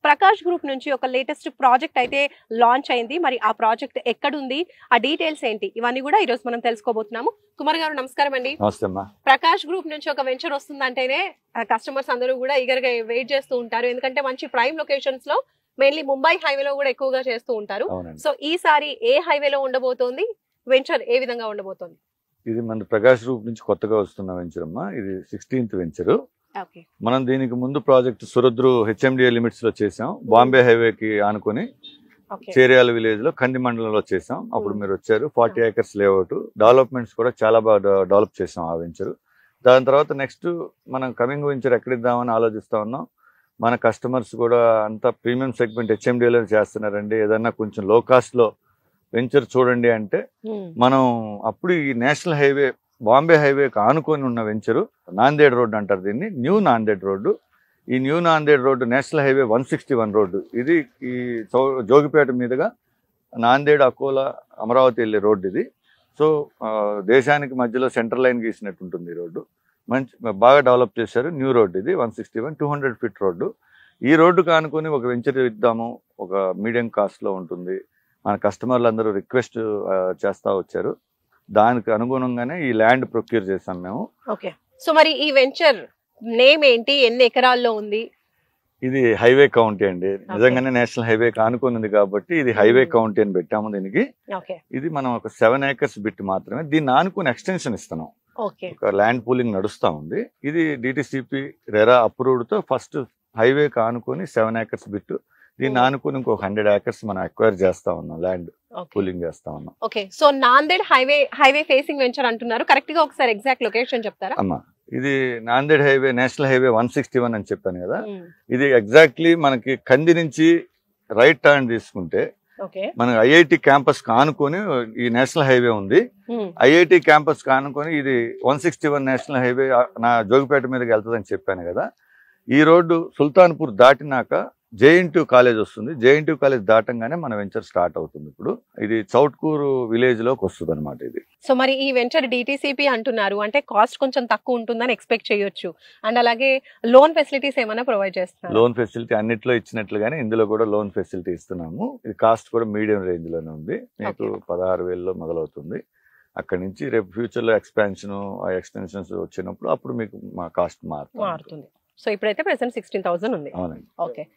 Prakash group నుంచి ఒక latest project అయితే లాంచ్ అయింది. మరి ఆ ప్రాజెక్ట్ ఎక్కడుంది, ఆ డీటెయిల్స్ ఏంటి, ఇవన్నీ కూడా ఈ రోజు మనం తెలుసుకోబోతున్నాము. కుమార్ గారు నమస్కారం అండి. నమస్తే అమ్మా. ప్రకాష్ గ్రూప్ నుంచి ఒక వెంచర్ వస్తుందంటేనే కస్టమర్స్ అందరూ కూడా ఈగర్ గా వెయిట్ చేస్తూ ఉంటారు. ఎందుకంటే మంచి ప్రైమ్ లొకేషన్స్ లో మెయిన్లీ ముంబై హైవేలో కూడా ఎక్కువగా చేస్తూ ఉంటారు. సో ఈసారి ఏ హైవేలో ఉండబోతోంది, వెంచర్ ఏ విధంగా ఉండబోతోంది? ఇది మన ప్రకాష్ గ్రూప్ నుంచి కొత్తగా వస్తున్న వెంచర్ అమ్మా. ఇది 16th వెంచర్. మనం దీనికి ముందు ప్రాజెక్ట్ సురద్రు హెచ్ఎండిఏ లిమిట్స్ లో చేసాం. బాంబే హైవేకి ఆనుకొని చేరియాల విలేజ్ లో కంది మండలంలో చేసాం. అప్పుడు మీరు వచ్చారు. 40 acres లేఅవుట్, డెవలప్మెంట్స్ కూడా చాలా బాగా డెవలప్ చేసాం ఆ వెంచర్. దాని తర్వాత నెక్స్ట్ మనం కమింగ్ వెంచర్ ఎక్కడిద్దామని ఆలోచిస్తా ఉన్నాం. మన కస్టమర్స్ కూడా అంతా ప్రీమియం సెగ్మెంట్ హెచ్ఎండిఏలో చేస్తున్నారండి, ఏదన్నా కొంచెం లో కాస్ట్ లో వెంచర్ చూడండి అంటే మనం అప్పుడు ఈ నేషనల్ హైవే బాంబే హైవేకి ఆనుకొని ఉన్న వెంచరు నాందేడ్ రోడ్ అంటారు దీన్ని, న్యూ నాందేడ్ రోడ్డు. ఈ new Nanded road national highway 161 road. ఇది ఈ జోగిపేట మీదుగా నాందేడ్, అకోలా, అమరావతి వెళ్ళే రోడ్డు ఇది. సో దేశానికి మధ్యలో సెంట్రల్ లైన్ గీసినట్టు ఉంటుంది ఈ రోడ్డు. మంచి బాగా డెవలప్ చేశారు. న్యూ రోడ్డు ఇది 161, 200 feet రోడ్డు. ఈ రోడ్డుకు ఆనుకొని ఒక వెంచర్ ఇద్దాము, ఒక మీడియం కాస్ట్లో ఉంటుంది. మన కస్టమర్లు అందరూ రిక్వెస్ట్ చేస్తా వచ్చారు. దానికి అనుగుణంగానే ఈ ల్యాండ్ ప్రొక్యూర్ చేసాం మేము. ఓకే, సో మరి ఈ వెంచర్ నేమ్ ఏంటి, ఎన్ని ఎకరాల్లో ఉంది? ఇది హైవే కౌంటీ అండి. నిజంగానే నేషనల్ హైవే ఆనుకొని ఉంది కాబట్టి ఇది హైవే కౌంటీ అని పెట్టాము దీనికి. ఇది మనం ఒక 7 acres బిట్ మాత్రమే. దీన్ని ఆనుకొని ఎక్స్టెన్షన్ ఇస్తున్నాం. ఒక ల్యాండ్ పూలింగ్ నడుస్తా ఉంది. ఇది డిటిసిపి రెరా అప్రూవ్డ్ తో ఫస్ట్ హైవేకి ఆనుకొని 7 acres బిట్. దీన్ని ఆనుకుని ఇంకో 100 acres మనం అక్వైర్ చేస్తా ఉన్నాం, ల్యాండ్ పూలింగ్ చేస్తా ఉన్నాం. Okay, so Nanded highway facing venture అంటున్నారు, కరెక్ట్ గా ఒకసారి ఎగ్జాక్ట్ లొకేషన్ చెప్తారా? అమ్మా, ఇది నాందేడ్ హైవే నేషనల్ హైవే 161 అని చెప్పాను కదా. ఇది ఎగ్జాక్ట్లీ మనకి కంది నుంచి రైట్ టర్న్ తీసుకుంటే మనకి ఐఐటి క్యాంపస్ ఆనుకొని ఈ నేషనల్ హైవే ఉంది. ఐఐటి క్యాంపస్ ఆనుకొని ఇది 161 నేషనల్ హైవే నా జోగిపేట మీదకి వెళ్తుందని చెప్పాను కదా. ఈ రోడ్డు సుల్తాన్పూర్ దాటినాక జేఎన్టీయూ కాలేజ్ వస్తుంది. జేఎన్టీయూ కాలేజ్ దాటంగానే మన వెంచర్ స్టార్ట్ అవుతుంది. ఇప్పుడు ఇది చౌట్కూరు విలేజ్ లోకి వస్తుంది అనమాట ఇది. సో మరి ఈ వెంచర్ డిటిసిపి అంటున్నారు అంటే కాస్ట్ కొంచెం తక్కువ ఉంటుందని ఎక్స్పెక్ట్ చేయొచ్చు. అండ్ అలాగే లోన్ ఫెసిలిటీస్ ఏమైనా ప్రొవైడ్ చేస్తున్నారు? లోన్ ఫెసిలిటీ అన్నిట్లో ఇచ్చినట్లుగానే ఇందులో కూడా లోన్ ఫెసిలిటీ ఇస్తున్నాము. ఇది కాస్ట్ కూడా మీడియం రేంజ్ లోనే ఉంది. మీకు 16,000లో మొదలవుతుంది. అక్కడ నుంచి రేపు ఫ్యూచర్ లో ఎక్స్పాన్షన్, ఆ ఎక్స్టెన్షన్స్ వచ్చినప్పుడు అప్పుడు మీకు మా కాస్ట్ మారుతుంది. సో ఇప్పుడైతే ప్రెసెంట్ 16,000 ఉంది. అవునండి. ఓకే,